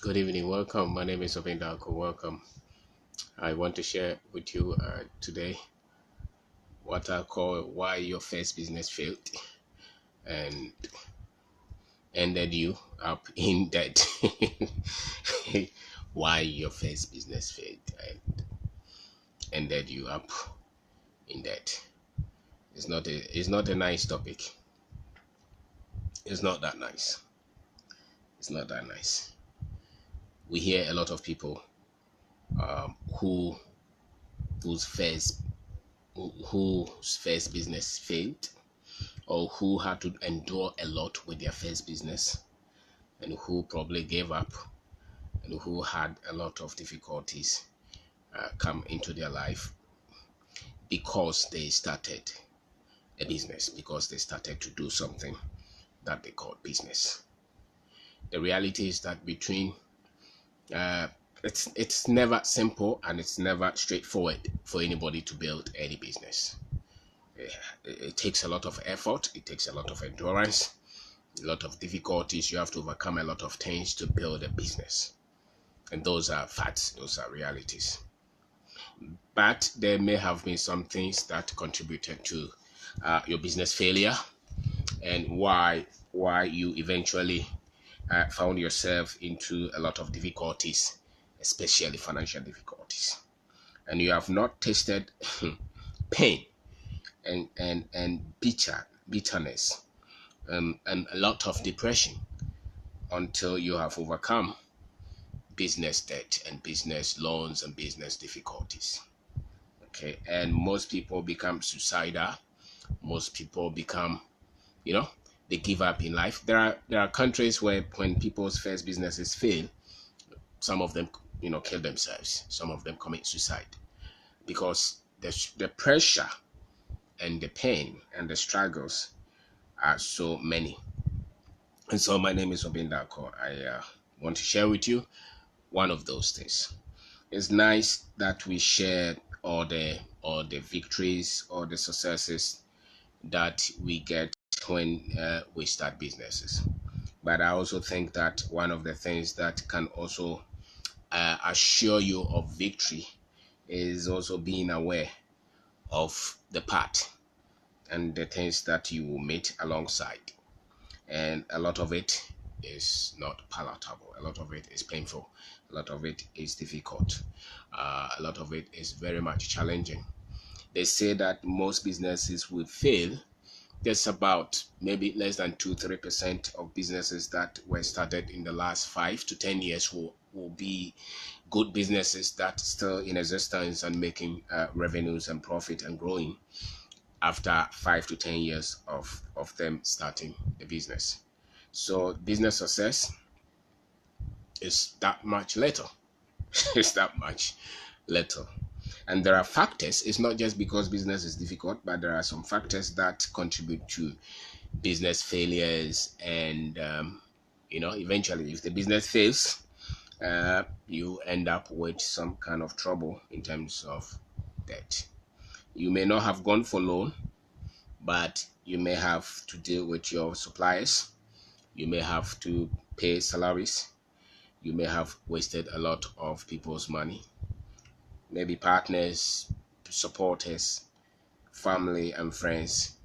Good evening, welcome. My name is Kwabena. Welcome. I want to share with you today what I call why your first business failed and ended you up in debt. Why your first business failed and ended you up in debt. It's not a nice topic. It's not that nice. It's not that nice. We hear a lot of people who whose first whose first business failed or who had to endure a lot with their first business and who probably gave up and who had a lot of difficulties come into their life because they started a business, because they started to do something that they call business. The reality is that between uh, it's never simple and it's never straightforward for anybody to build any business. It takes a lot of effort, it takes a lot of endurance, a lot of difficulties. You have to overcome a lot of things to build a business. And those are facts, those are realities. But there may have been some things that contributed to your business failure and why you eventually found yourself into a lot of difficulties, especially financial difficulties. And you have not tasted pain and bitterness and a lot of depression until you have overcome business debt and business loans and business difficulties. Okay, and most people become suicidal. Most people become, you know, they give up in life. There are countries where when people's first businesses fail, some of them, kill themselves. Some of them commit suicide because the pressure and the pain and the struggles are so many. And so my name is Kwabena. I want to share with you one of those things. It's nice that we share all the victories or the successes that we get when we start businesses. But I also think that one of the things that can also assure you of victory is also being aware of the path and the things that you will meet alongside. And a lot of it is not palatable, a lot of it is painful, a lot of it is difficult, a lot of it is very much challenging. They say that most businesses will fail. There's about maybe less than 2-3% of businesses that were started in the last 5 to 10 years will be good businesses that still in existence and making revenues and profit and growing after 5 to 10 years of them starting the business. So business success is that much later. It's that much later. And there are factors. It's not just because business is difficult, but there are some factors that contribute to business failures. And eventually, if the business fails, you end up with some kind of trouble in terms of debt. You may not have gone for loan, but you may have to deal with your suppliers. You may have to pay salaries. You may have wasted a lot of people's money, maybe partners, supporters, family, and friends.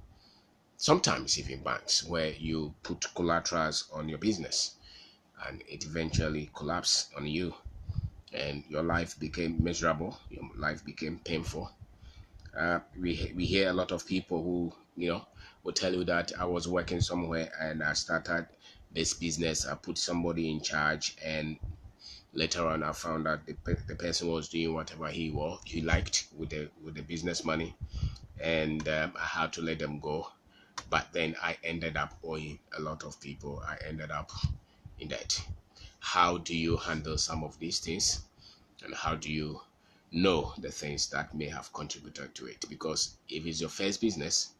Sometimes even banks, where you put collaterals on your business and it eventually collapsed on you, and your life became miserable, your life became painful. We hear a lot of people who will tell you that I was working somewhere and I started this business. I put somebody in charge, and later on I found out the person was doing whatever he liked with the business money, and I had to let them go. But then I ended up owing a lot of people. I ended up in debt. How do you handle some of these things, and how do you know the things that may have contributed to it? Because if it's your first business,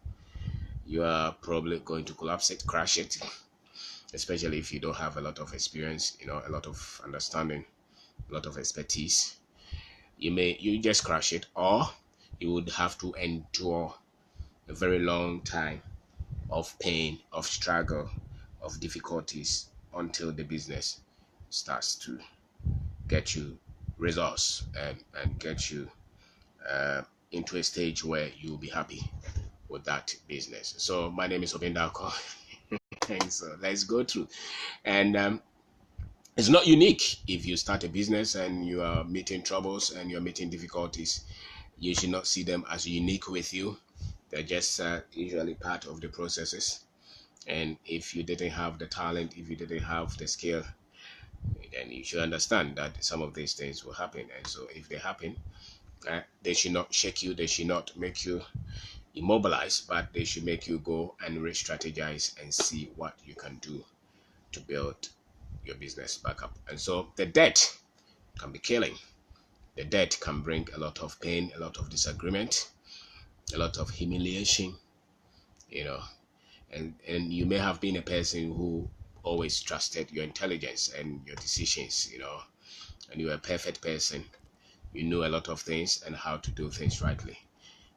you are probably going to collapse it, crash it, especially if you don't have a lot of experience, a lot of understanding, a lot of expertise. You just crash it, or you would have to endure a very long time of pain, of struggle, of difficulties until the business starts to get you results and get you into a stage where you'll be happy with that business. So my name is Obindako. And so let's go through. And it's not unique. If you start a business and you are meeting troubles and you're meeting difficulties, you should not see them as unique with you. They're just usually part of the processes. And if you didn't have the talent, if you didn't have the skill, then you should understand that some of these things will happen. And so if they happen, they should not shake you, they should not make you immobilize, but they should make you go and re-strategize and see what you can do to build your business back up. And so the debt can be killing. The debt can bring a lot of pain, a lot of disagreement, a lot of humiliation, you know. And you may have been a person who always trusted your intelligence and your decisions, you know, and you were a perfect person. You knew a lot of things and how to do things rightly.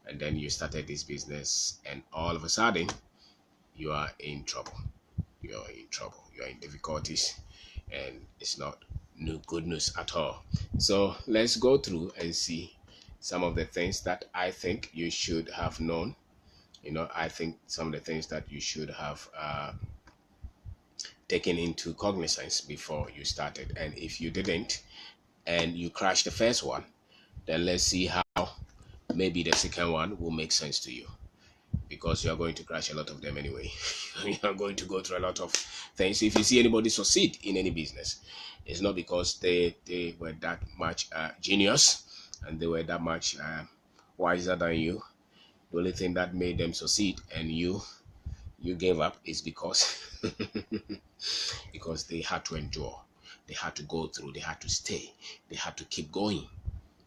And then you started this business, and all of a sudden, you are in trouble. You're in trouble. You're in difficulties, and it's not no good news at all. So let's go through and see some of the things that I think you should have known. You know, I think some of the things that you should have taken into cognizance before you started. And if you didn't, and you crashed the first one, then let's see how maybe the second one will make sense to you, because you are going to crash a lot of them anyway. You are going to go through a lot of things. If you see anybody succeed in any business, it's not because they were that much genius and they were that much wiser than you. The only thing that made them succeed and you gave up is because because they had to endure, they had to go through, they had to stay, they had to keep going,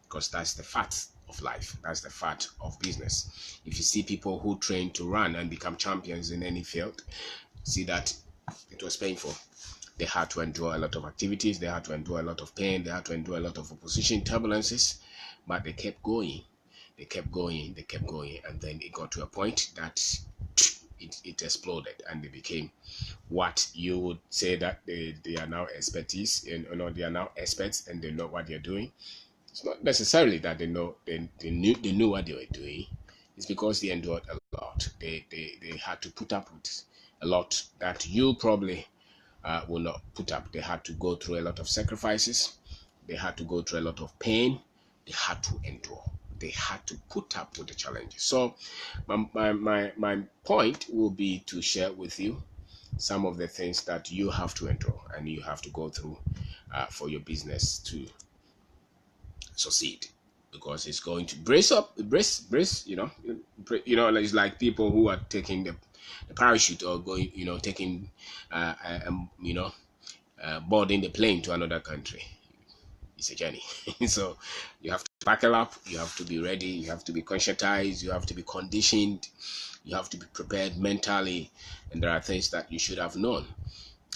because that's the fact of life. That's the fact of business. If you see people who train to run and become champions in any field, see that it was painful. They had to endure a lot of activities, they had to endure a lot of pain, they had to endure a lot of opposition, turbulences, but they kept going. They kept going, they kept going, and then it got to a point that it exploded, and they became what you would say that they are now expertise, and you know, they are now experts and they know what they're doing. It's not necessarily that they knew what they were doing. It's because they endured a lot. They had to put up with a lot that you probably will not put up. They had to go through a lot of sacrifices. They had to go through a lot of pain. They had to endure. They had to put up with the challenges. So my point will be to share with you some of the things that you have to endure and you have to go through for your business to succeed, because it's going to brace, you know, it's like people who are taking the parachute or going, you know, taking boarding the plane to another country. It's a journey. So you have to buckle up, you have to be ready, you have to be conscientized, you have to be conditioned, you have to be prepared mentally, and there are things that you should have known,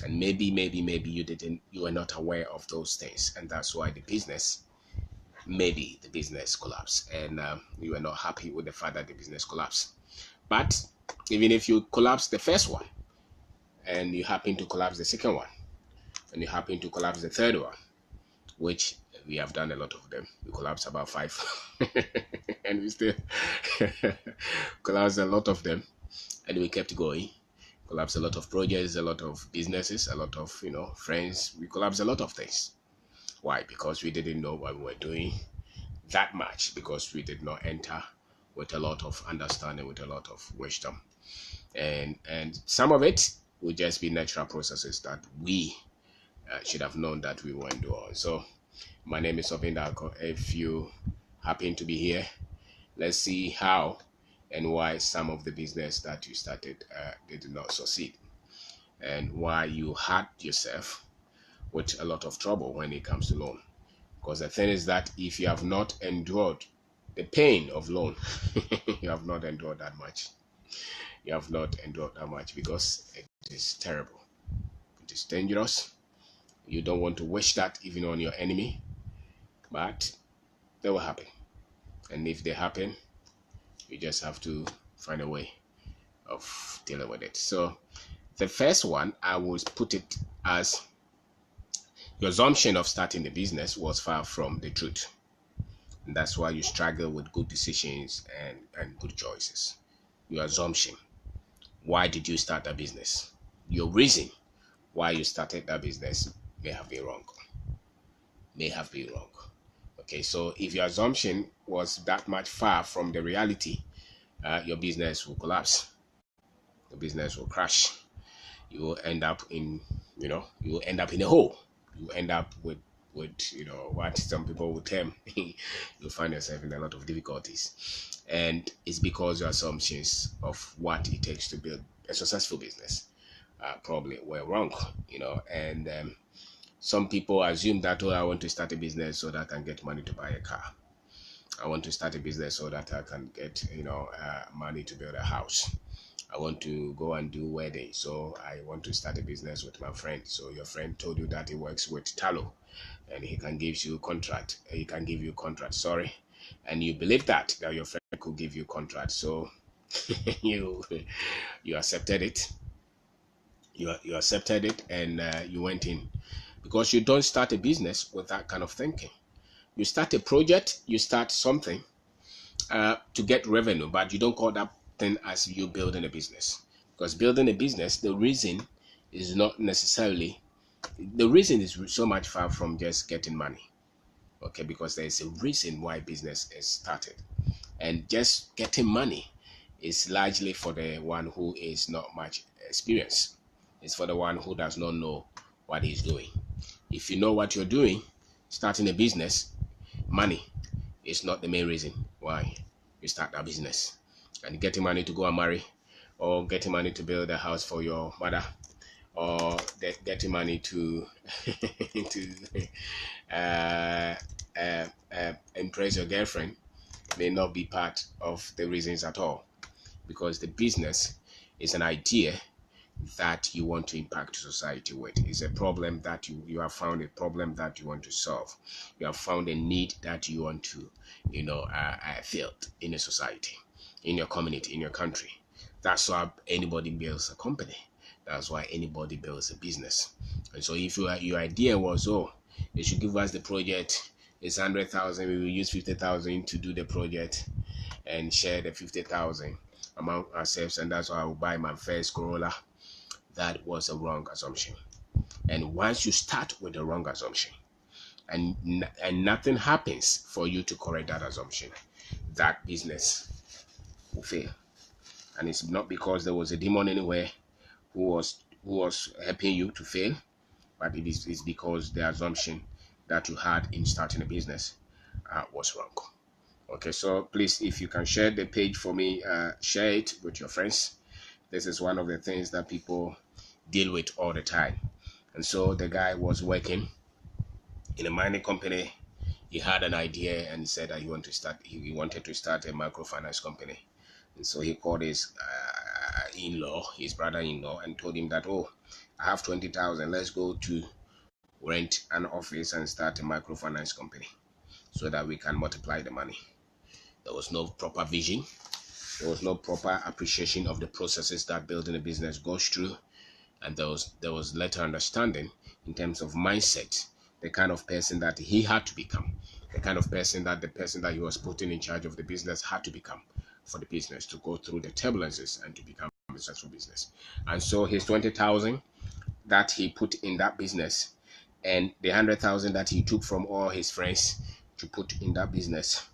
and maybe you were not aware of those things, and that's why maybe the business collapsed, and you were not happy with the fact that the business collapsed. But even if you collapse the first one, and you happen to collapse the second one, and you happen to collapse the third one, which we have done a lot of them, we collapsed about 5 and we still collapsed a lot of them, and we kept going. Collapsed a lot of projects, a lot of businesses, a lot of, you know, friends. We collapsed a lot of things. Why? Because we didn't know what we were doing that much, because we did not enter with a lot of understanding, with a lot of wisdom, and some of it would just be natural processes that we should have known that we were doing. So my name is Obindako. If you happen to be here, let's see how and why some of the business that you started did not succeed, and why you had yourself with a lot of trouble when it comes to loan. Because the thing is that if you have not endured the pain of loan, you have not endured that much. You have not endured that much, because it is terrible. It is dangerous. You don't want to wish that even on your enemy, but they will happen. And if they happen, you just have to find a way of dealing with it. So the first one, I will put it as Your assumption of starting the business was far from the truth. And that's why you struggle with good decisions and good choices. Your assumption. Why did you start a business? Your reason why you started that business may have been wrong. May have been wrong. Okay, so if your assumption was that much far from the reality, your business will collapse. The business will crash. You will end up in, you will end up in a hole. You end up with what some people would term you'll find yourself in a lot of difficulties, and it's because your assumptions of what it takes to build a successful business probably were wrong. And some people assume that, oh, I want to start a business so that I can get money to buy a car. I want to start a business so that I can get money to build a house. I want to go and do wedding, so I want to start a business with my friend. So your friend told you that he works with Talo, and he can give you contract. He can give you contract. Sorry, and you believe that your friend could give you contract. So you accepted it. You accepted it, and you went in, because you don't start a business with that kind of thinking. You start a project. You start something to get revenue, but you don't call that thing as you building a business. Because building a business, the reason is not necessarily, the reason is so much far from just getting money. Okay, because there is a reason why business is started, and just getting money is largely for the one who is not much experienced. It's for the one who does not know what he's doing. If you know what you're doing, starting a business, money is not the main reason why you start that business. And getting money to go and marry, or getting money to build a house for your mother, or getting money to to uh, impress your girlfriend may not be part of the reasons at all, because the business is an idea that you want to impact society with. It's a problem that you have found, a problem that you want to solve. You have found a need that you want to fill in a society, in your community, in your country. That's why anybody builds a company. That's why anybody builds a business. And so if your idea was, oh, they should give us the project, it's 100,000, we will use 50,000 to do the project and share the 50,000 among ourselves, and that's why I will buy my first Corolla. That was a wrong assumption. And once you start with the wrong assumption, and nothing happens for you to correct that assumption, that business will fail. And it's not because there was a demon anywhere who was helping you to fail, but it's because the assumption that you had in starting a business was wrong. Okay, so please, if you can share the page for me, share it with your friends. This is one of the things that people deal with all the time. And so the guy was working in a mining company. He had an idea and he said that he wanted to start a microfinance company. And so he called his his brother-in-law, and told him that, oh, I have 20,000. Let's go to rent an office and start a microfinance company so that we can multiply the money. There was no proper vision. There was no proper appreciation of the processes that building a business goes through. And there was little understanding in terms of mindset, the kind of person that he had to become, the kind of person that the person that he was putting in charge of the business had to become for the business to go through the turbulences and to become a successful business. And so his 20,000 that he put in that business, and the 100,000 that he took from all his friends to put in that business,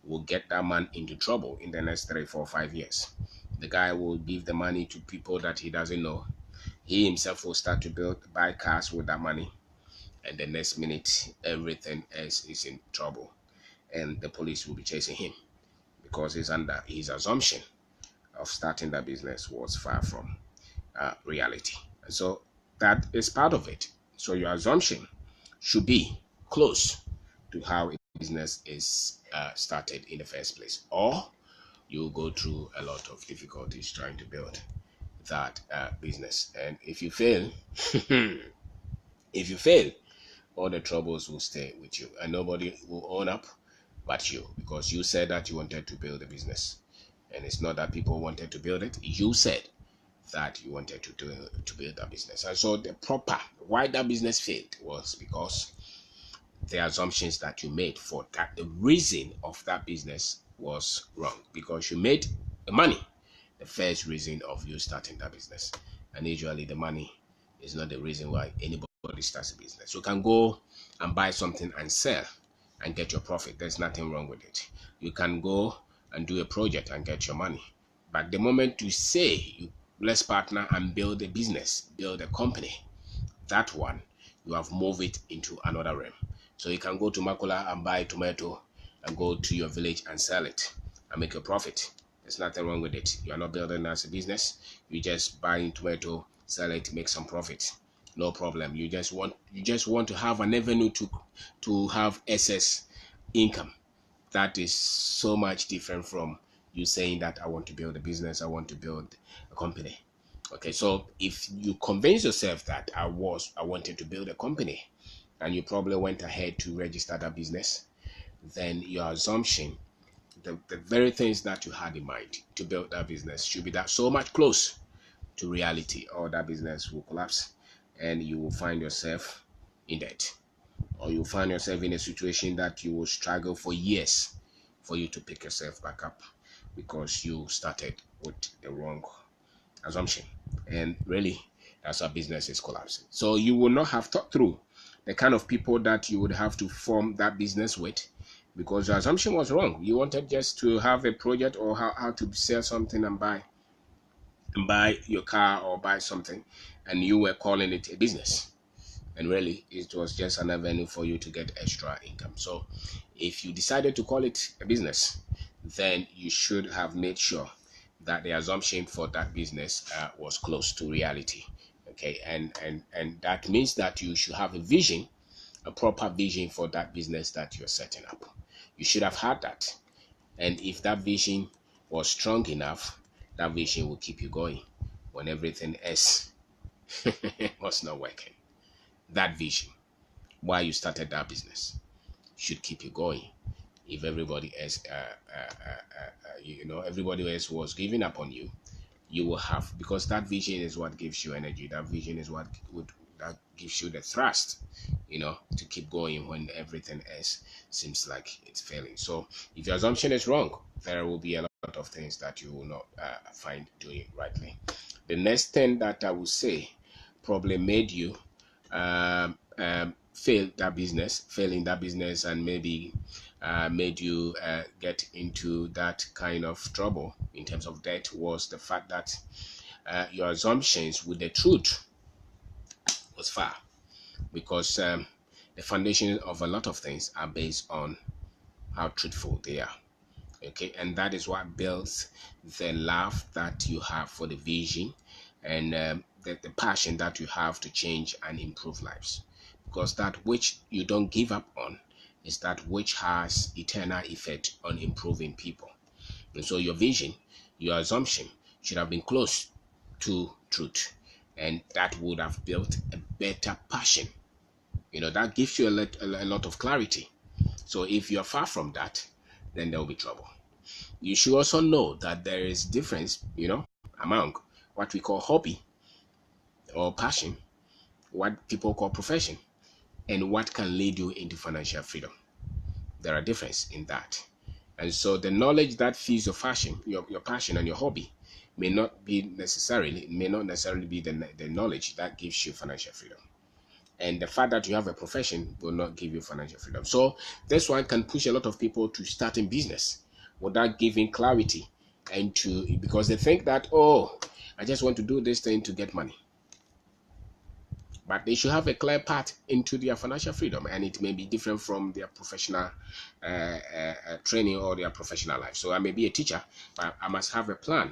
will get that man into trouble in the next 3, 4, 5 years. The guy will give the money to people that he doesn't know. He himself will start to buy cars with that money, and the next minute everything else is in trouble, and the police will be chasing him because he's under his assumption of starting that business was far from reality. And so that is part of it. So your assumption should be close to how a business is started in the first place, or you'll go through a lot of difficulties trying to build that business. And if you fail, if you fail, all the troubles will stay with you, and nobody will own up but you, because you said that you wanted to build a business. And it's not that people wanted to build it. You said that you wanted to do to build that business. And so the proper why that business failed was because the assumptions that you made for that, the reason of that business was wrong, because you made the money the first reason of you starting that business. And usually the money is not the reason why anybody starts a business. You can go and buy something and sell and get your profit. There's nothing wrong with it. You can go and do a project and get your money. But the moment you say, let's partner and build a business, build a company, that one, you have moved it into another realm. So you can go to Makula and buy tomato and go to your village and sell it and make a profit. There's nothing wrong with it. You are not building as a business. You just buy tomato, sell it, make some profit. No problem. You just want to have an avenue to have excess income. That is so much different from you saying that I want to build a business, I want to build a company. Okay, so if you convince yourself that I wanted to build a company, and you probably went ahead to register that business, then your assumption, the very things that you had in mind to build that business should be that so much close to reality, or that business will collapse and you will find yourself in debt, or you'll find yourself in a situation that you will struggle for years for you to pick yourself back up, because you started with the wrong assumption. And really, that's how business is collapsing. So you will not have thought through the kind of people that you would have to form that business with, because your assumption was wrong. You wanted just to have a project, or how to sell something and buy your car or buy something, and you were calling it a business. And really, it was just an avenue for you to get extra income. So if you decided to call it a business, then you should have made sure that the assumption for that business was close to reality. Okay, and that means that you should have a vision, a proper vision for that business that you're setting up. You should have had that. And if that vision was strong enough, that vision will keep you going when everything else was not working. That vision, why you started that business, should keep you going. If everybody else, everybody else was giving up on you, you will have, because that vision is what gives you energy. That vision is what that gives you the thrust, to keep going when everything else seems like it's failing. So if your assumption is wrong, there will be a lot of things that you will not find doing rightly. The next thing that I would say probably made you failing that business, and maybe made you get into that kind of trouble in terms of debt, was the fact that your assumptions with the truth was far, because the foundation of a lot of things are based on how truthful they are. Okay, and that is what builds the love that you have for the vision, and the passion that you have to change and improve lives, because that which you don't give up on is that which has eternal effect on improving people. And so your vision, your assumption should have been close to truth, and that would have built a better passion. That gives you a lot of clarity. So if you're far from that, then there will be trouble. You should also know that there is difference, among what we call hobby or passion, what people call profession, and what can lead you into financial freedom. There are difference in that. And so the knowledge that feeds your passion, your passion and your hobby may not necessarily be the knowledge that gives you financial freedom. And the fact that you have a profession will not give you financial freedom. So this one can push a lot of people to starting business without giving clarity, because they think that, I just want to do this thing to get money. But they should have a clear path into their financial freedom, and it may be different from their professional training or their professional life. So I may be a teacher, but I must have a plan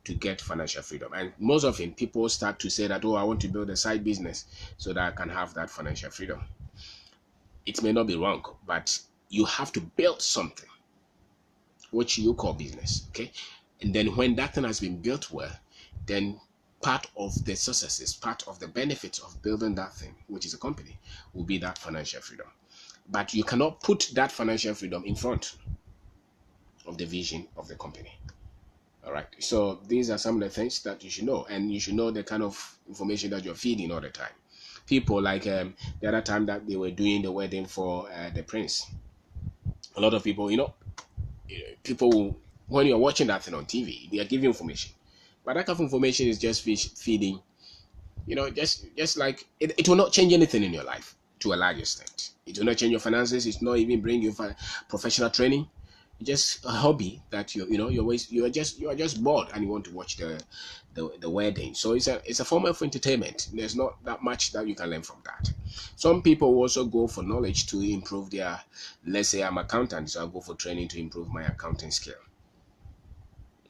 to get financial freedom. And most often people start to say that, I want to build a side business so that I can have that financial freedom. It may not be wrong, but you have to build something which you call business. Okay, and then when that thing has been built well, then part of the successes, part of the benefits of building that thing, which is a company, will be that financial freedom. But you cannot put that financial freedom in front of the vision of the company. All right. So these are some of the things that you should know, and you should know the kind of information that you're feeding all the time. People like the other time that they were doing the wedding for the prince. A lot of people, people will, when you're watching that thing on TV, they are giving information, but that kind of information is just feeding. Just like it will not change anything in your life to a large extent. It will not change your finances. It's not even bring you professional training. Just a hobby that you are just bored and you want to watch the wedding. So it's a form of entertainment. There's not that much that you can learn from that. Some people also go for knowledge to improve their. Let's say I'm accountant, so I'll go for training to improve my accounting skill.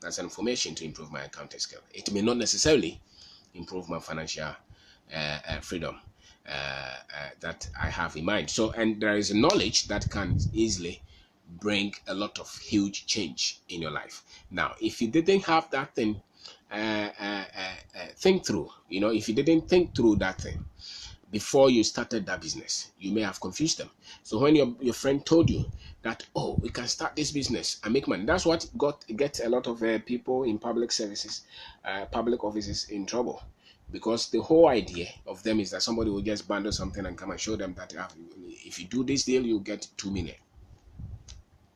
That's information to improve my accounting skill. It may not necessarily improve my financial freedom that I have in mind. So, and there is a knowledge that can easily bring a lot of huge change in your life. Now, if you didn't have that thing, think through. If you didn't think through that thing before you started that business, you may have confused them. So when your friend told you that, oh, we can start this business and make money, that's what gets a lot of people in public services, public offices in trouble. Because the whole idea of them is that somebody will just bundle something and come and show them that if you do this deal, you get 2 million.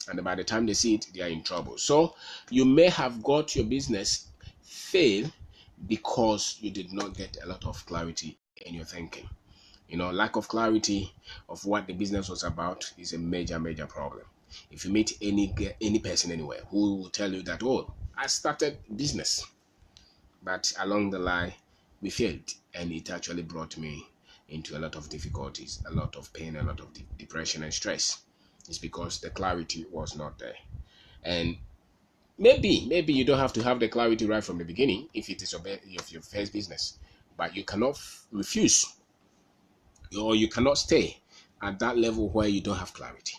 And by the time they see it, they are in trouble. So you may have got your business fail because you did not get a lot of clarity in your thinking. Lack of clarity of what the business was about is a major, major problem. If you meet any person anywhere who will tell you that, oh, I started business, but along the line we failed, and it actually brought me into a lot of difficulties, a lot of pain, a lot of depression and stress. It's because the clarity was not there. And maybe you don't have to have the clarity right from the beginning if it is your first business, but you cannot refuse, or you cannot stay at that level where you don't have clarity.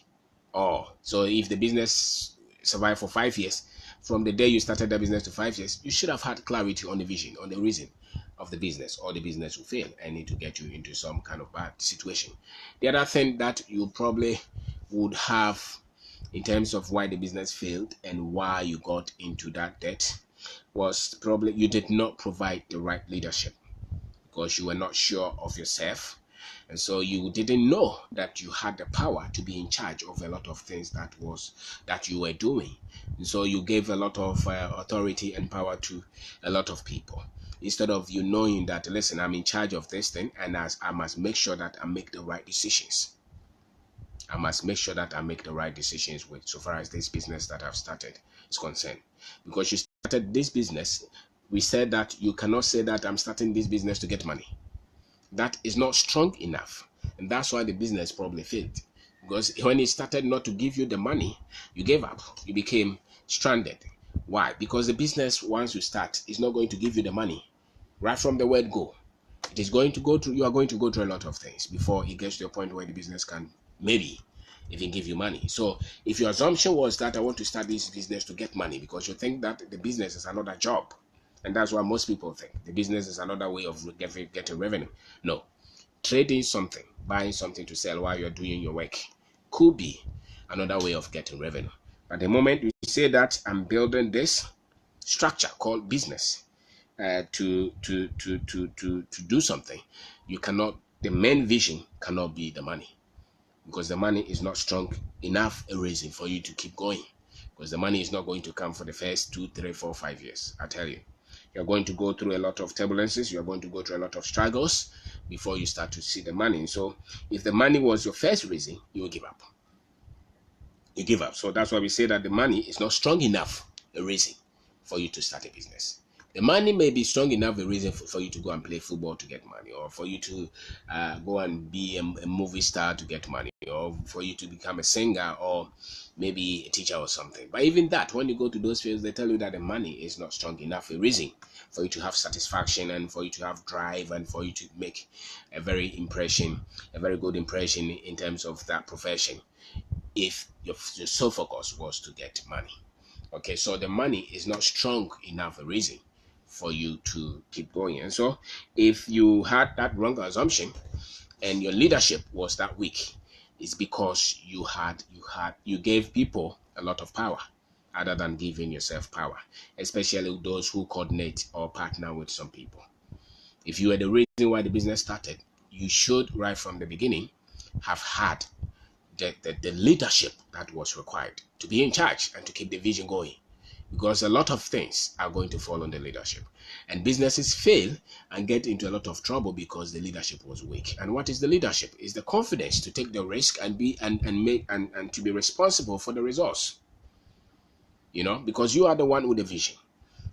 So if the business survived for 5 years, from the day you started the business to 5 years, you should have had clarity on the vision, on the reason of the business, or the business will fail and need to get you into some kind of bad situation. The other thing that you probably would have in terms of why the business failed and why you got into that debt was probably you did not provide the right leadership, because you were not sure of yourself, and so you didn't know that you had the power to be in charge of a lot of things that you were doing. And so you gave a lot of authority and power to a lot of people, instead of you knowing that, listen, I'm in charge of this thing, and as I must make sure that I make the right decisions. I must make sure that I make the right decisions with so far as this business that I've started is concerned. Because you started this business, we said that you cannot say that I'm starting this business to get money. That is not strong enough. And that's why the business probably failed. Because when it started not to give you the money, you gave up. You became stranded. Why? Because the business, once you start, is not going to give you the money right from the word go. It is going to go through, you are going to go through a lot of things before it gets to a point where the business can maybe even give you money. So if your assumption was that I want to start this business to get money, because you think that the business is another job, and that's what most people think, the business is another way of getting revenue. No, trading something, buying something to sell while you're doing your work could be another way of getting revenue. But the moment you say that I'm building this structure called business to do something, you cannot, the main vision cannot be the money, because the money is not strong enough a reason for you to keep going, because the money is not going to come for the first 2, 3, 4, 5 years. I tell you, you're going to go through a lot of turbulences, you're going to go through a lot of struggles before you start to see the money. So if the money was your first reason, you will give up. So that's why we say that the money is not strong enough a reason for you to start a business. The money may be strong enough a reason for you to go and play football to get money, or for you to go and be a movie star to get money, or for you to become a singer, or maybe a teacher or something. But even that, when you go to those fields, they tell you that the money is not strong enough a reason for you to have satisfaction, and for you to have drive, and for you to make a very good impression in terms of that profession, if your sole focus was to get money. Okay, so the money is not strong enough a reason for you to keep going. And so if you had that wrong assumption and your leadership was that weak, it's because you gave people a lot of power other than giving yourself power, especially those who coordinate or partner with some people. If you are the reason why the business started, you should, right from the beginning, have had the leadership that was required to be in charge and to keep the vision going, because a lot of things are going to fall on the leadership, and businesses fail and get into a lot of trouble because the leadership was weak. And what is the leadership? Is the confidence to take the risk and be and make and to be responsible for the results, because you are the one with the vision.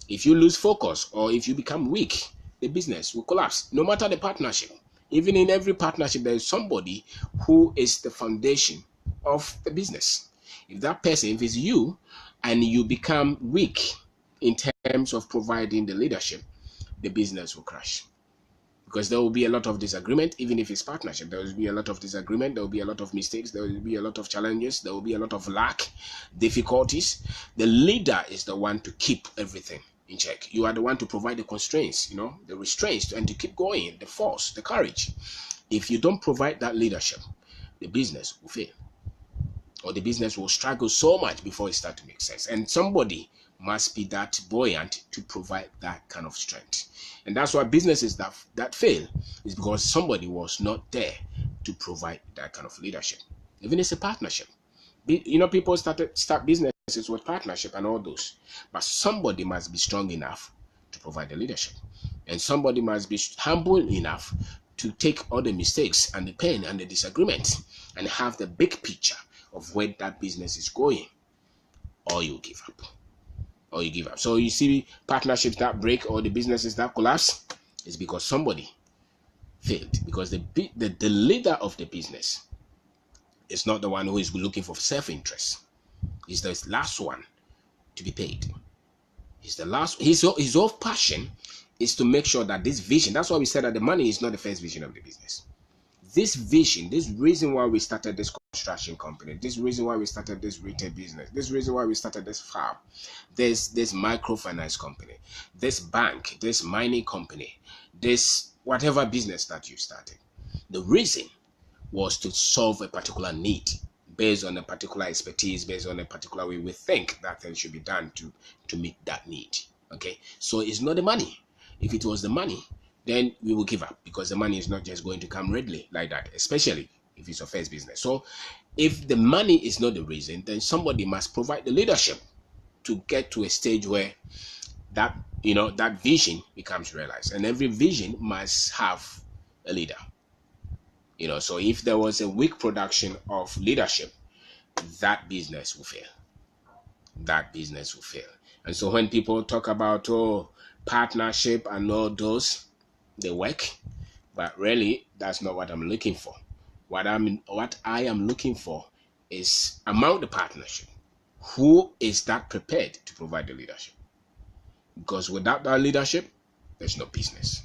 If you lose focus or if you become weak, the business will collapse, no matter the partnership. Even in every partnership, there is somebody who is the foundation of the business. If that person, if it's you, and you become weak in terms of providing the leadership, the business will crash. Because there will be a lot of disagreement, even if it's partnership. There will be a lot of disagreement, there will be a lot of mistakes, there will be a lot of challenges, there will be a lot of lack, difficulties. The leader is the one to keep everything in check. You are the one to provide the constraints, the restraints, and to keep going, the force, the courage. If you don't provide that leadership, the business will fail, or the business will struggle so much before it starts to make sense. And somebody must be that buoyant to provide that kind of strength. And that's why businesses that fail is because somebody was not there to provide that kind of leadership. Even it's a partnership. People start businesses with partnership and all those, but somebody must be strong enough to provide the leadership, and somebody must be humble enough to take all the mistakes and the pain and the disagreement and have the big picture of where that business is going, or you give up. So you see partnerships that break or the businesses that collapse is because somebody failed, because the leader of the business is not the one who is looking for self-interest. He's the last one to be paid. He's the last. His whole passion is to make sure that this vision, that's why we said that the money is not the first vision of the business. This vision, this reason why we started this construction company, this reason why we started this retail business, this reason why we started this farm, this microfinance company, this bank, this mining company, this whatever business that you started, the reason was to solve a particular need based on a particular expertise, based on a particular way we think that thing should be done to meet that need. Okay, so it's not the money. If it was the money, then we will give up, because the money is not just going to come readily like that, especially if it's your first business. So if the money is not the reason, then somebody must provide the leadership to get to a stage where that vision becomes realized, and every vision must have a leader. So if there was a weak production of leadership, that business will fail. And so when people talk about partnership and all those, they work, but really that's not what I'm looking for. What I am looking for is, among the partnership, who is that prepared to provide the leadership? Because without that leadership, there's no business.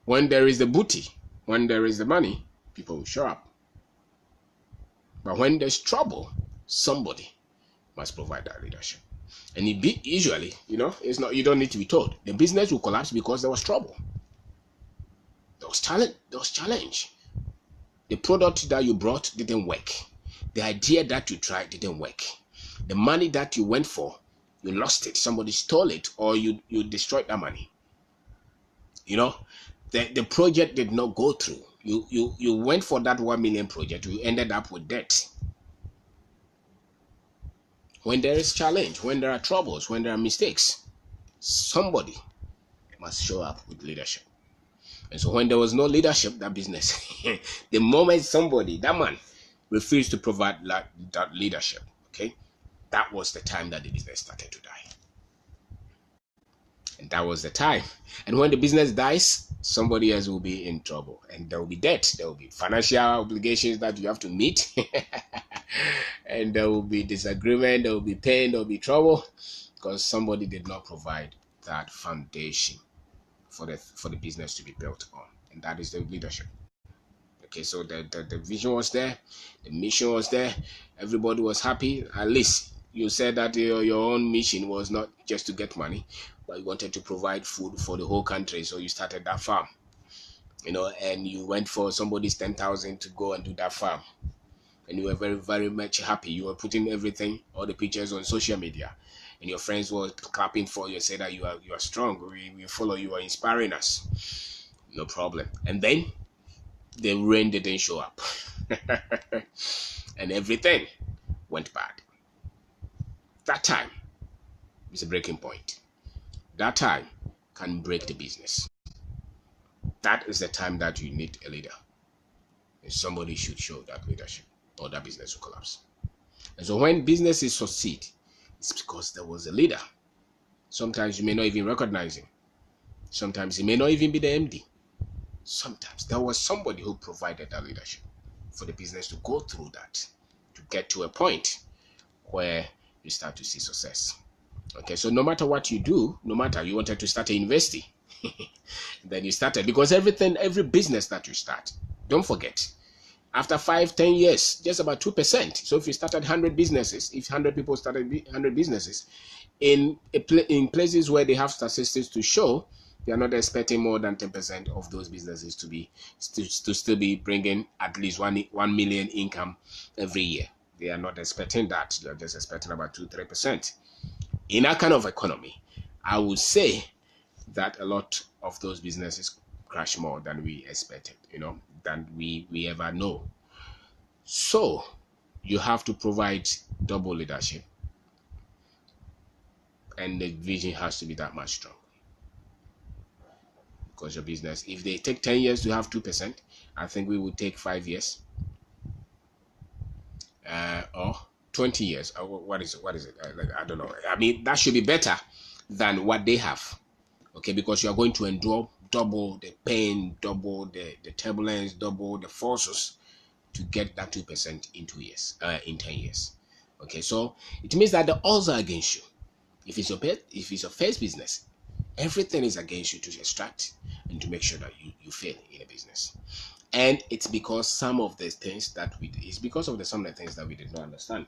When there is the booty, when there is the money, people will show up. But when there's trouble, somebody must provide that leadership. And usually, it's not, you don't need to be told. The business will collapse because there was trouble. There was challenge. The product that you brought didn't work. The idea that you tried didn't work. The money that you went for, you lost it. Somebody stole it, or you destroyed that money. The project did not go through. You went for that 1 million project. You ended up with debt. When there is challenge, when there are troubles, when there are mistakes, somebody must show up with leadership. And so when there was no leadership, that business, the moment that man refused to provide that leadership, okay, that was the time that the business started to die. And that was the time. And when the business dies, somebody else will be in trouble, and there will be debt, there will be financial obligations that you have to meet, and there will be disagreement, there will be pain, there will be trouble, because somebody did not provide that foundation for the business to be built on, and that is the leadership. Okay, so the vision was there, the mission was there, everybody was happy. At least you said that your own mission was not just to get money, but you wanted to provide food for the whole country. So you started that farm, and you went for somebody's 10,000 to go and do that farm. and you were very, very much happy. You were putting everything, all the pictures on social media, and your friends were clapping for you, say that you are strong. We follow you, are inspiring us. No problem. And then the rain didn't show up, and everything went bad. That time is a breaking point. That time can break the business. That is the time that you need a leader. And somebody should show that leadership, or that business will collapse. And so when businesses succeed, it's because there was a leader. Sometimes you may not even recognize him. Sometimes he may not even be the MD. Sometimes there was somebody who provided that leadership for the business to go through that, to get to a point where you start to see success. Okay, so no matter what you do, no matter you wanted to start a university, then you started, because every business that you start, don't forget, after 5-10 years, just about 2%. So if you started 100 businesses, if 100 people started 100 businesses, in places where they have statistics to show, they are not expecting more than 10% of those businesses to still be bringing at least 1 million income every year. They are not expecting that. They are just expecting about 2-3%. In that kind of economy, I would say that a lot of those businesses crash more than we expected, than we ever know. So you have to provide double leadership, and the vision has to be that much strong. Because your business, if they take 10 years to have 2%, I think we would take 5 years, or 20 years. What is it? I don't know. I mean, that should be better than what they have. Okay, because you are going to endure double the pain, double the turbulence, double the forces to get that 2% in 2 years, in 10 years. Okay, so it means that the odds are against you. If it's your first business, everything is against you to extract and to make sure that you fail in a business. And it's because some of the things that some of the things that we did not understand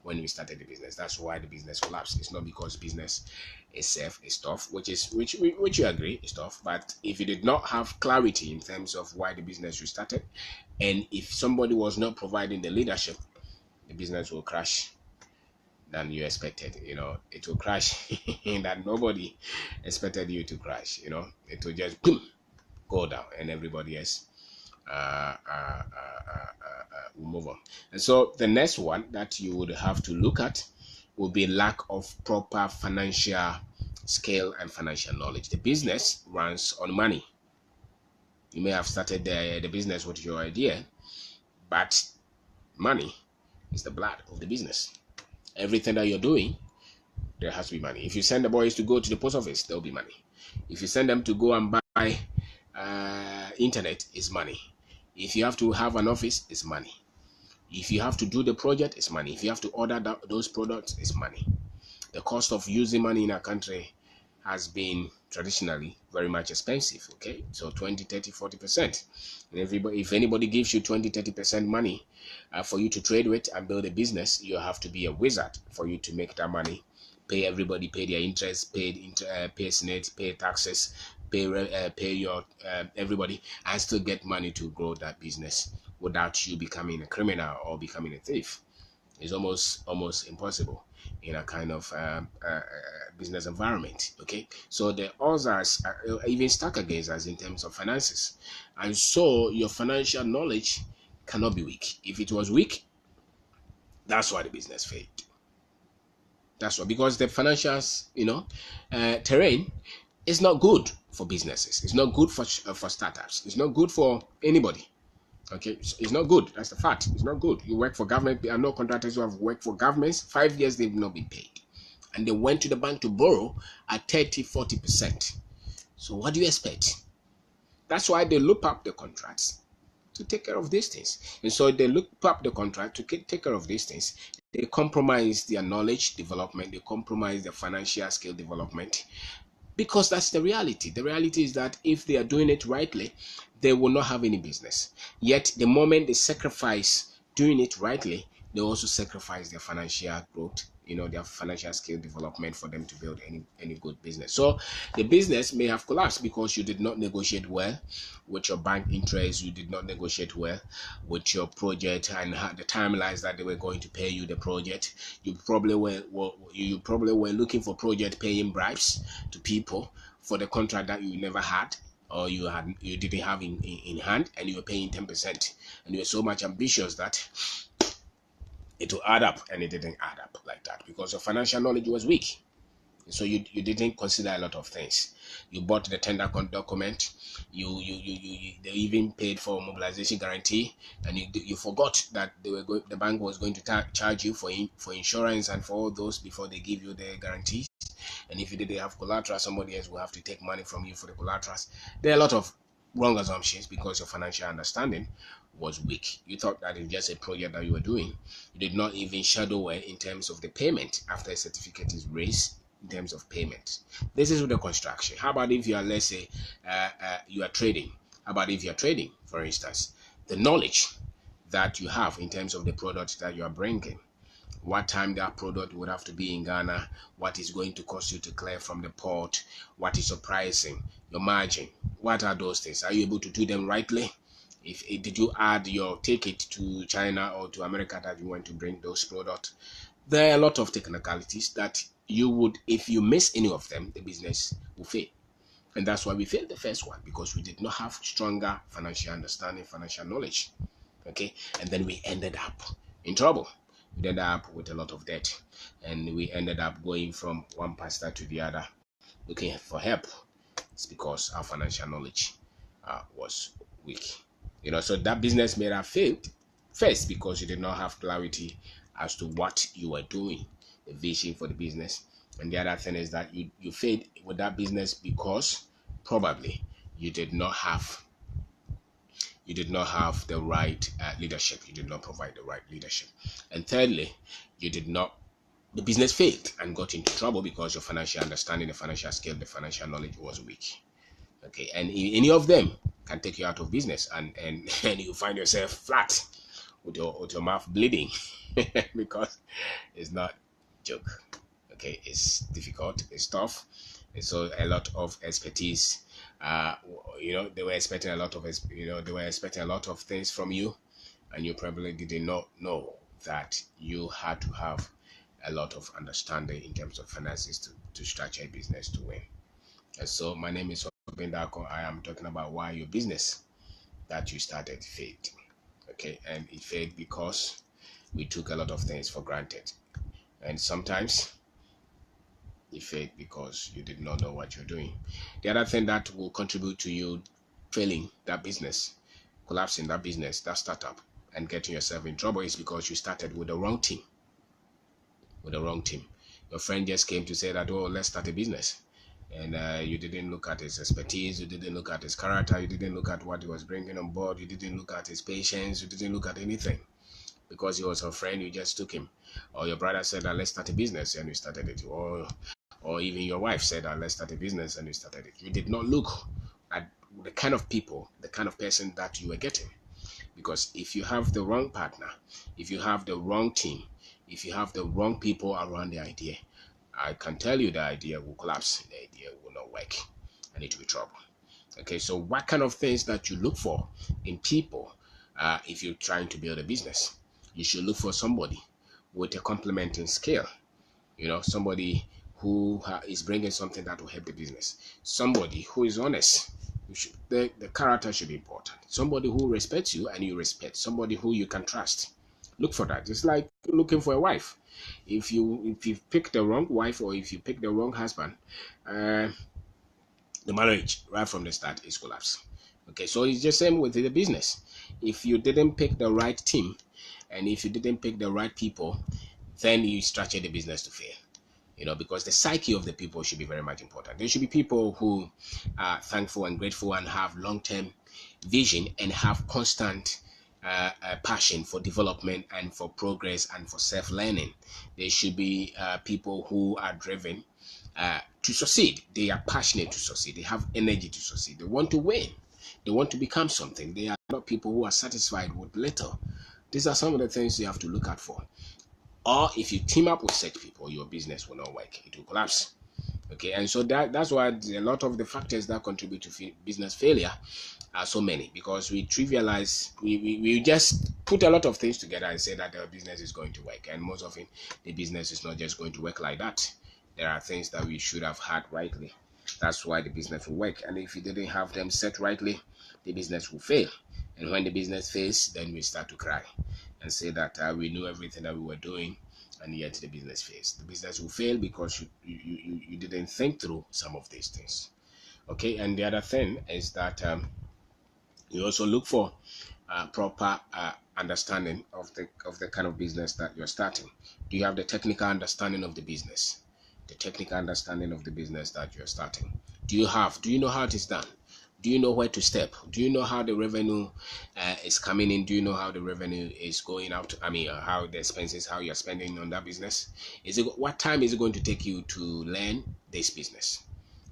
when we started the business. That's why the business collapsed. It's not because business itself is tough, which you agree is tough. But if you did not have clarity in terms of why the business you started, and if somebody was not providing the leadership, the business will crash than you expected. It will crash that nobody expected you to crash. It will just boom, go down, and everybody else will move on. And so the next one that you would have to look at will be lack of proper financial scale and financial knowledge. The business runs on money. You may have started the business with your idea, but money is the blood of the business. Everything that you're doing, there has to be money. If you send the boys to go to the post office, there will be money. If you send them to go and buy internet, it's money. If you have to have an office, it's money. If you have to do the project, it's money. If you have to order those products, it's money. The cost of using money in our country has been traditionally very much expensive. Okay, so 20, 30, 40%. And if anybody gives you 20, 30% money for you to trade with and build a business, you have to be a wizard for you to make that money. Pay everybody, pay their interest, pay SNET, pay taxes, pay your everybody, and still get money to grow that business without you becoming a criminal or becoming a thief. It's almost impossible in a kind of business environment. Okay, so the odds are even stuck against us in terms of finances, and so your financial knowledge cannot be weak. If it was weak, that's why the business failed. That's why, because the financials, terrain is not good for businesses. It's not good for startups. It's not good for anybody. Okay, it's not good. That's the fact. It's not good. You work for government. I know contractors who have worked for governments. 5 years they've not been paid, and they went to the bank to borrow at 30-40%. So what do you expect? That's why they loop up the contracts to take care of these things. And so they look up the contract to take care of these things. They compromise their knowledge development. They compromise their financial skill development, because that's the reality. The reality is that if they are doing it rightly, they will not have any business. Yet the moment they sacrifice doing it rightly, they also sacrifice their financial growth their financial skill development for them to build any good business. So the business may have collapsed because you did not negotiate well with your bank interest, you did not negotiate well with your project and the timelines that they were going to pay you the project. You probably were looking for project paying bribes to people for the contract that you never had, or you didn't have in hand, and you were paying 10%, and you were so much ambitious that it will add up, and it didn't add up like that because your financial knowledge was weak. So you didn't consider a lot of things. You bought the tender document. They even paid for mobilization guarantee, and you forgot that the bank was going to charge you for insurance and for all those before they give you the guarantees. And if you didn't have collateral, somebody else will have to take money from you for the collaterals. There are a lot of wrong assumptions because your financial understanding was weak. You thought that it's just a project that you were doing. You did not even shadow it in terms of the payment after a certificate is raised. In terms of payment, this is with the construction. How about if you are, let's say, you are trading? How about if you are trading, for instance, the knowledge that you have in terms of the product that you are bringing, what time that product would have to be in Ghana, what is going to cost you to clear from the port, what is your pricing, your margin, what are those things? Are you able to do them rightly? Did you add your ticket to China or to America that you want to bring those products? There are a lot of technicalities that you would, if you miss any of them, the business will fail. And that's why we failed the first one, because we did not have stronger financial understanding, financial knowledge. Okay, and then we ended up in trouble. We ended up with a lot of debt, and we ended up going from one pastor to the other looking for help. It's because our financial knowledge was weak. So that business may have failed first because you did not have clarity as to what you were doing, the vision for the business. And the other thing is that you failed with that business because probably you did not have the right leadership. You did not provide the right leadership. And thirdly, the business failed and got into trouble because your financial understanding, the financial skill, the financial knowledge was weak. Okay, and any of them can take you out of business, and you find yourself flat with your mouth bleeding because it's not joke. Okay, it's difficult, it's tough. And so a lot of expertise. They were expecting a lot of things from you, and you probably did not know that you had to have a lot of understanding in terms of finances to structure a business to win. And so my name is Kwabena. I am talking about why your business that you started failed. Okay, and it failed because we took a lot of things for granted, and sometimes it failed because you did not know what you're doing. The other thing that will contribute to you failing that business, collapsing that business, that startup, and getting yourself in trouble is because you started with the wrong team. Your friend just came to say that, oh, let's start a business. And you didn't look at his expertise, you didn't look at his character, you didn't look at what he was bringing on board, you didn't look at his patience, you didn't look at anything. Because he was your friend, you just took him. Or your brother said that let's start a business, and you started it. Or even your wife said that let's start a business, and you started it. You did not look at the kind of people, the kind of person that you were getting. Because if you have the wrong partner, if you have the wrong team, if you have the wrong people around the idea, I can tell you the idea will collapse, the idea will not work, and it will be trouble. Okay, so what kind of things that you look for in people if you're trying to build a business? You should look for somebody with a complementing skill, somebody who is bringing something that will help the business, somebody who is honest. The character should be important. Somebody who respects you and you respect, somebody who you can trust. Look for that. It's like looking for a wife. If you pick the wrong wife, or if you pick the wrong husband, the marriage right from the start is collapse. Okay, so it's just same with the business. If you didn't pick the right team, and if you didn't pick the right people, then you structure the business to fail. Because the psyche of the people should be very much important. There should be people who are thankful and grateful and have long-term vision and have constant passion for development and for progress and for self-learning. There should be people who are driven to succeed. They are passionate to succeed. They have energy to succeed. They want to win. They want to become something. They are not people who are satisfied with little. These are some of the things you have to look out for. Or if you team up with such people, your business will not work. It will collapse. Okay, and so that's why a lot of the factors that contribute to business failure are so many, because we trivialize, we just put a lot of things together and say that the business is going to work, and most often the business is not just going to work like that. There are things that we should have had rightly. That's why the business will work, and if you didn't have them set rightly, the business will fail. And when the business fails, then we start to cry and say that we knew everything that we were doing, and yet the business fails. The business will fail because you didn't think through some of these things. Okay, and the other thing is that you also look for proper understanding of the kind of business that you're starting. Do you have the technical understanding of the business? The technical understanding of the business that you're starting. Do you know how it is done? Do you know where to step? Do you know how the revenue is coming in? Do you know how the revenue is going out? I mean, how the expenses, how you're spending on that business? What time is it going to take you to learn this business?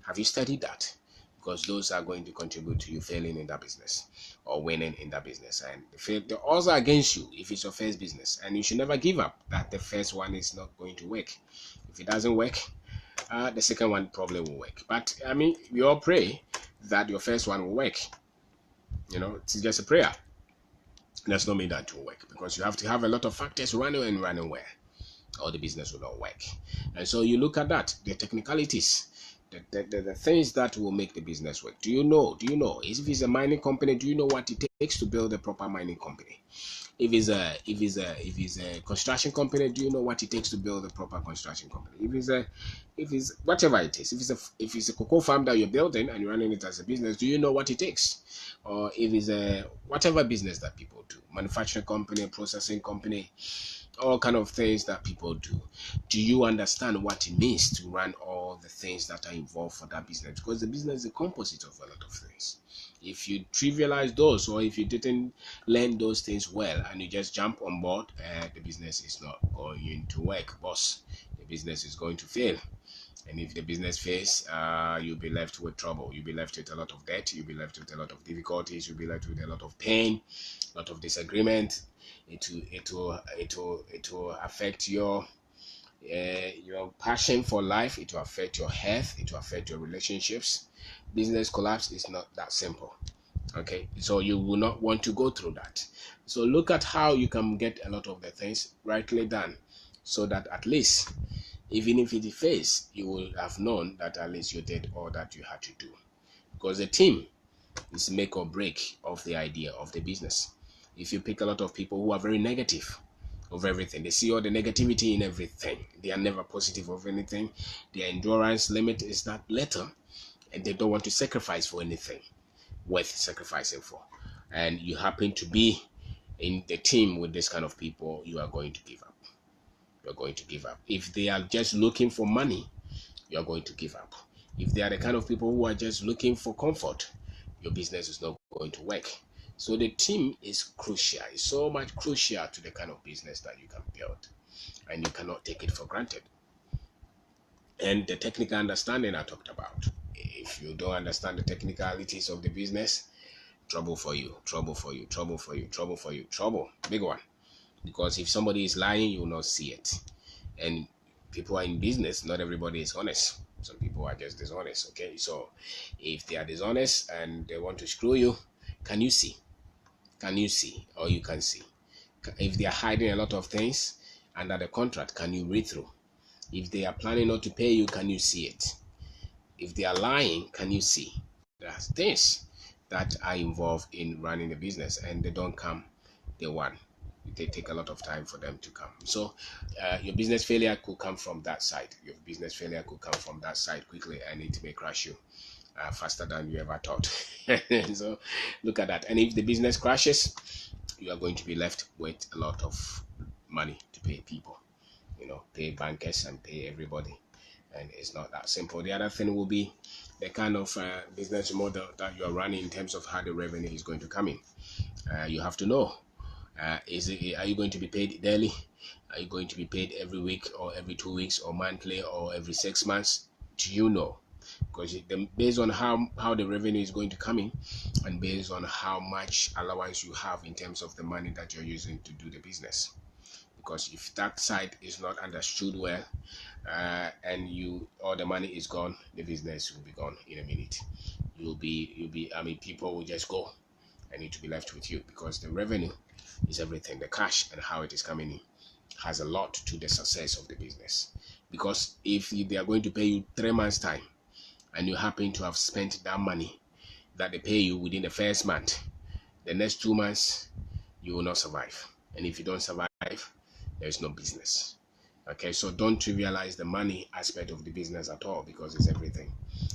Have you studied that? Because those are going to contribute to you failing in that business or winning in that business. And the odds are against you if it's your first business. And you should never give up that the first one is not going to work. If it doesn't work, the second one probably will work. But I mean, we all pray that your first one will work. You know, it's just a prayer. That's not mean that it will work, because you have to have a lot of factors running well, or the business will not work. And so you look at that, the technicalities, the things that will make the business work. Do you know? If it's a mining company, do you know what it takes to build a proper mining company? If it's a construction company, do you know what it takes to build a proper construction company? If it's whatever it is, if it's a cocoa farm that you're building and you're running it as a business, do you know what it takes? Or if it's a whatever business that people do, manufacturing company, processing company, all kind of things that people do you understand what it means to run all the things that are involved for that business? Because the business is a composite of a lot of things. If you trivialize those, or if you didn't learn those things well and you just jump on board, the business is not going to work, boss. The business is going to fail. And if the business fails, you'll be left with trouble. You'll be left with a lot of debt. You'll be left with a lot of difficulties. You'll be left with a lot of pain, a lot of disagreement. It will affect your passion for life. It will affect your health. It will affect your relationships. Business collapse is not that simple. Okay, so you will not want to go through that. So look at how you can get a lot of the things rightly done, so that at least, even if it fails, you will have known that at least you did all that you had to do. Because the team is make or break of the idea of the business. If you pick a lot of people who are very negative of everything, they see all the negativity in everything, they are never positive of anything, their endurance limit is that little, and they don't want to sacrifice for anything worth sacrificing for, and you happen to be in the team with this kind of people, you are going to give up. You're going to give up. If they are just looking for money, you're going to give up. If they are the kind of people who are just looking for comfort, your business is not going to work. So the team is crucial. It's so much crucial to the kind of business that you can build, and you cannot take it for granted. And the technical understanding I talked about. If you don't understand the technicalities of the business, trouble for you, trouble for you, trouble for you, trouble for you, trouble, big one. Because if somebody is lying, you will not see it. And people are in business, not everybody is honest. Some people are just dishonest. Okay, so if they are dishonest and they want to screw you, can you see? Can you see? Or you can see? If they are hiding a lot of things under the contract, can you read through? If they are planning not to pay you, can you see it? If they are lying, can you see? There are things that are involved in running a business, and they don't come day one. They take a lot of time for them to come. So your business failure could come from that side. Your business failure could come from that side quickly, and it may crash you faster than you ever thought. So look at that. And if the business crashes, you are going to be left with a lot of money to pay people. Pay bankers and pay everybody. And it's not that simple. The other thing will be the kind of business model that you are running in terms of how the revenue is going to come in. You have to know. Are you going to be paid daily? Are you going to be paid every week, or every 2 weeks, or monthly, or every 6 months? Do you know? Because based on how the revenue is going to come in, and based on how much allowance you have in terms of the money that you're using to do the business. because if that side is not understood well, and all the money is gone, the business will be gone in a minute. I mean, people will just go and need to be left with you, because the revenue is everything. The cash and how it is coming in has a lot to the success of the business. Because if they are going to pay you 3 months time and you happen to have spent that money that they pay you within the first month, the next 2 months you will not survive. And if you don't survive, there is no business. Okay, so don't trivialize the money aspect of the business at all, because it's everything.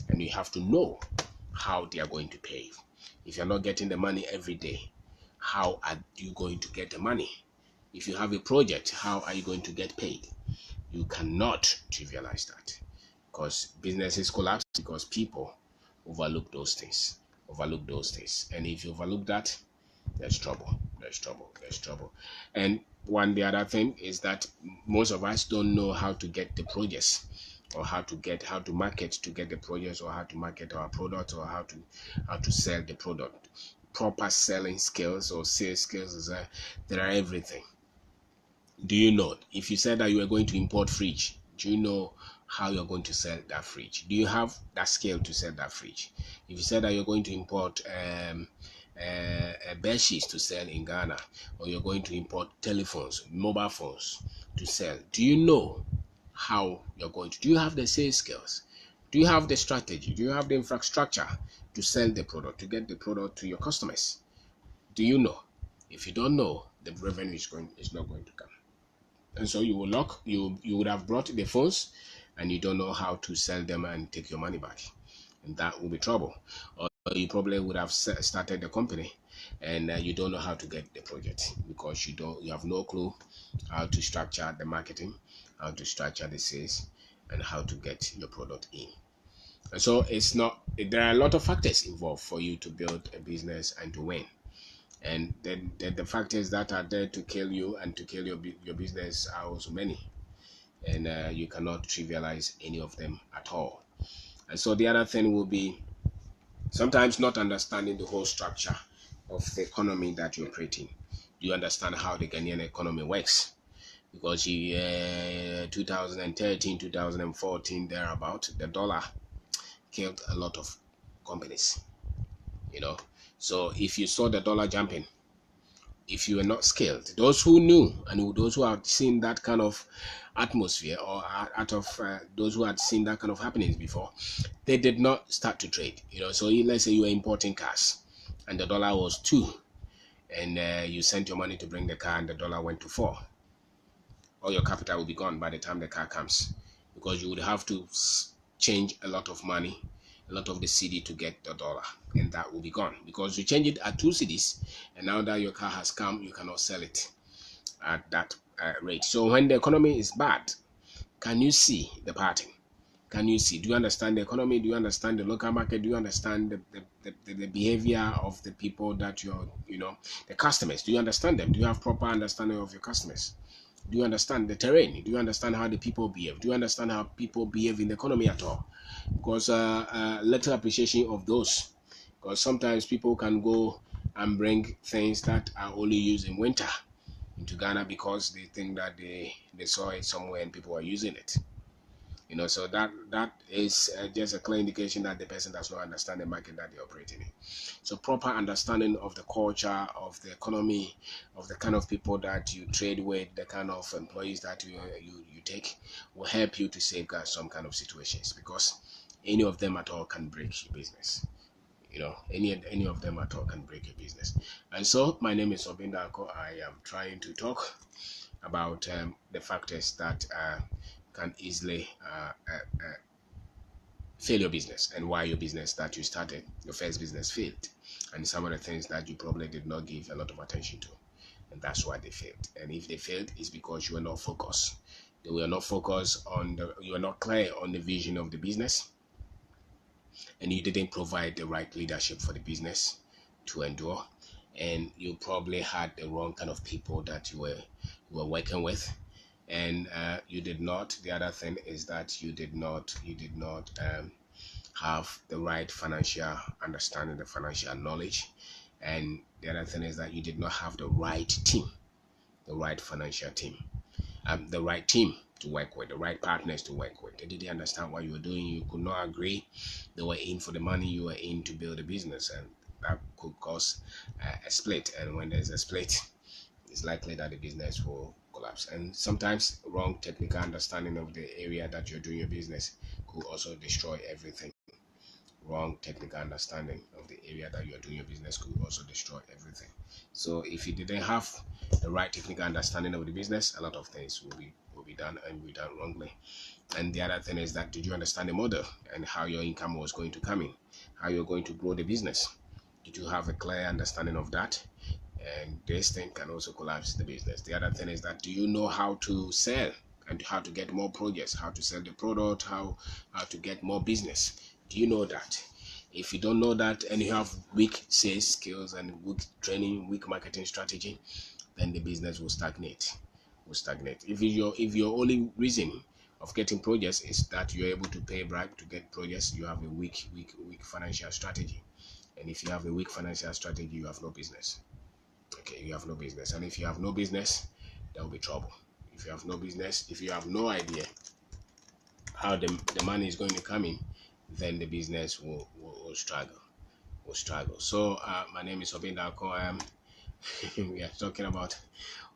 And you have to know how they are going to pay you. If you're not getting the money every day, how are you going to get the money? If you have a project, how are you going to get paid? You cannot trivialize that, because businesses collapse because people overlook those things. And if you overlook that, there's trouble. And the other thing is that most of us don't know how to get the projects, or how to market to get the projects, or how to market our product, or how to sell the product. Proper selling skills or sales skills there are everything. Do you know, if you said that you were going to import fridge, do you know how you're going to sell that fridge? Do you have that skill to sell that fridge? If you said that you're going to import bed sheets to sell in Ghana, or you're going to import telephones, mobile phones to sell, do you know how you're going to? Do you have the sales skills? Do you have the strategy? Do you have the infrastructure to sell the product, to get the product to your customers? Do you know? If you don't know, the revenue is not going to come. And so you would have brought the phones, and you don't know how to sell them and take your money back, and that will be trouble. Or you probably would have started the company, and you don't know how to get the project, because you have no clue how to structure the marketing, how to structure the sales, and how to get your product in. And so there are a lot of factors involved for you to build a business and to win. And then the factors that are there to kill you and to kill your business are also many, and you cannot trivialize any of them at all. And so the other thing will be sometimes not understanding the whole structure of the economy that you operate in. Do you understand how the Ghanaian economy works? Because 2013, 2014, thereabout, the dollar killed a lot of companies. So if you saw the dollar jumping, if you were not skilled, those who knew and those who had seen that kind of atmosphere, or those who had seen that kind of happenings before, they did not start to trade. So let's say you were importing cars and the dollar was 2, and you sent your money to bring the car and the dollar went to 4. All your capital will be gone by the time the car comes, because you would have to change a lot of money, a lot of the cedi to get the dollar, and that will be gone, because you change it at 2 cedis, and now that your car has come, you cannot sell it at that rate. So when the economy is bad, can you see the pattern? Do you understand the economy? Do you understand the local market? Do you understand the behavior of the people that the customers? Do you understand them? Do you have proper understanding of your customers? Do you understand the terrain? Do you understand how the people behave? Do you understand how people behave in the economy at all? Because little appreciation of those. Because sometimes people can go and bring things that are only used in winter into Ghana, because they think that they saw it somewhere and people are using it. So that is just a clear indication that the person does not understand the market that they're operating in. So proper understanding of the culture, of the economy, of the kind of people that you trade with, the kind of employees that you take, will help you to safeguard some kind of situations, because any of them at all can break your business. Any of them at all can break your business. And so my name is Kwabena. I am trying to talk about the factors that can easily fail your business, and why your business that you started, your first business, failed, and some of the things that you probably did not give a lot of attention to, and that's why they failed. And if they failed, it's because you were not focused. You were not focused you were not clear on the vision of the business, and you didn't provide the right leadership for the business to endure, and you probably had the wrong kind of people that you were working with, and you did not. The other thing is that you did not have the right financial understanding, the financial knowledge, and the other thing is that you did not have the right team the right financial team, the right team to work with, the right partners to work with. They didn't understand what you were doing. You could not agree. They were in for the money. You were in to build a business, and that could cause a split. And when there's a split, it's likely that the business will collapse. And sometimes wrong technical understanding of the area that you're doing your business could also destroy everything. Wrong technical understanding of the area that you're doing your business could also destroy everything. So if you didn't have the right technical understanding of the business, a lot of things will be done and will be done wrongly. And the other thing is that, did you understand the model and how your income was going to come in, how you're going to grow the business? Did you have a clear understanding of that? And this thing can also collapse the business. The other thing is that, do you know how to sell and how to get more projects, how to sell the product, how to get more business? Do you know that? If you don't know that and you have weak sales skills and weak training, weak marketing strategy, then the business will stagnate. If your only reason of getting projects is that you're able to pay a bribe to get projects, you have a weak financial strategy. And if you have a weak financial strategy, you have no business. Okay, you have no business. And if you have no business, there will be trouble. If you have no business, if you have no idea how the money is going to come in, then the business will struggle. So my name is Kwabena and we are talking about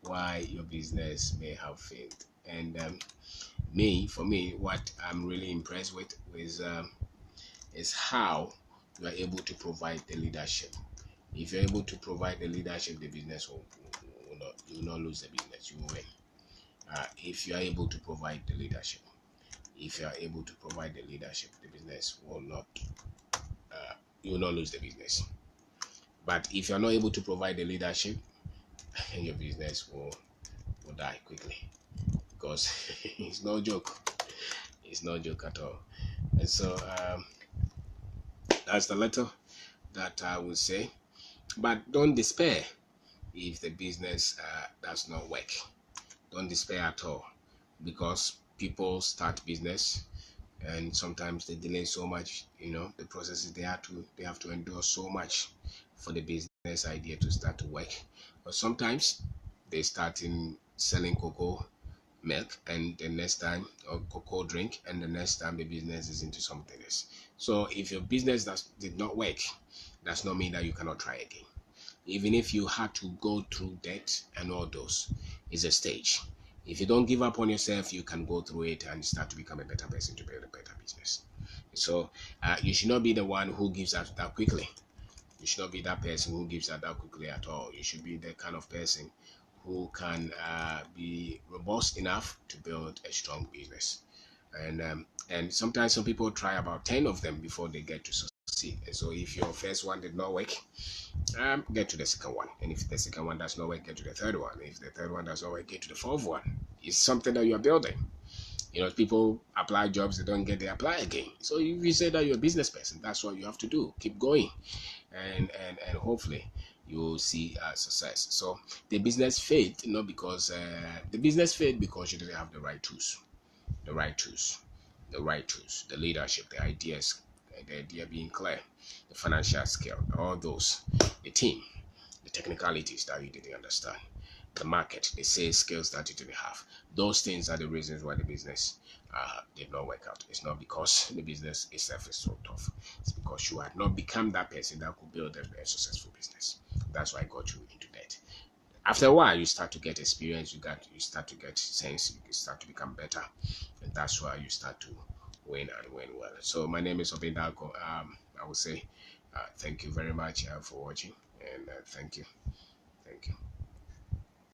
why your business may have failed. And for me, what I'm really impressed with is how you are able to provide the leadership. If you're able to provide the leadership, the business you will not lose the business, you will win. If you are able to provide the leadership, the business will not, you will not lose the business. But if you're not able to provide the leadership, your business will die quickly, because it's no joke. It's no joke at all. And so that's the letter that I would say. But don't despair if the business does not work. Don't despair at all, because people start business and sometimes they delay so much. The processes they have to endure so much for the business idea to start to work. But sometimes they start in selling cocoa milk, and the next time, or cocoa drink, and the next time the business is into something else. So if your business did not work, does not mean that you cannot try again. Even if you had to go through debt and all those, it's a stage. If you don't give up on yourself, you can go through it and start to become a better person to build a better business. So you should not be the one who gives up that quickly. You should not be that person who gives up that quickly at all. You should be the kind of person who can be robust enough to build a strong business. And sometimes some people try about 10 of them before they get to succeed. And so if your first one did not work, get to the second one. And if the second one does not work, get to the third one. If the third one does not work, get to the fourth one. It's something that you are building. People apply jobs, they don't get, they apply again. So if you say that you're a business person, that's what you have to do. Keep going, and hopefully you will see success. So the business failed not because the business failed because you didn't have the right tools, the leadership, the ideas, the idea being clear, the financial skill, all those, the team, the technicalities that you didn't understand, the market, the sales skills that you didn't have. Those things are the reasons why the business did not work out. It's not because the business itself is so tough. It's because you had not become that person that could build a successful business. That's why I got you into debt. After a while, you start to get experience. You start to get sense. You start to become better, and that's why you start to win and win well. So my name is Kwabena. I would say thank you very much for watching, and thank you.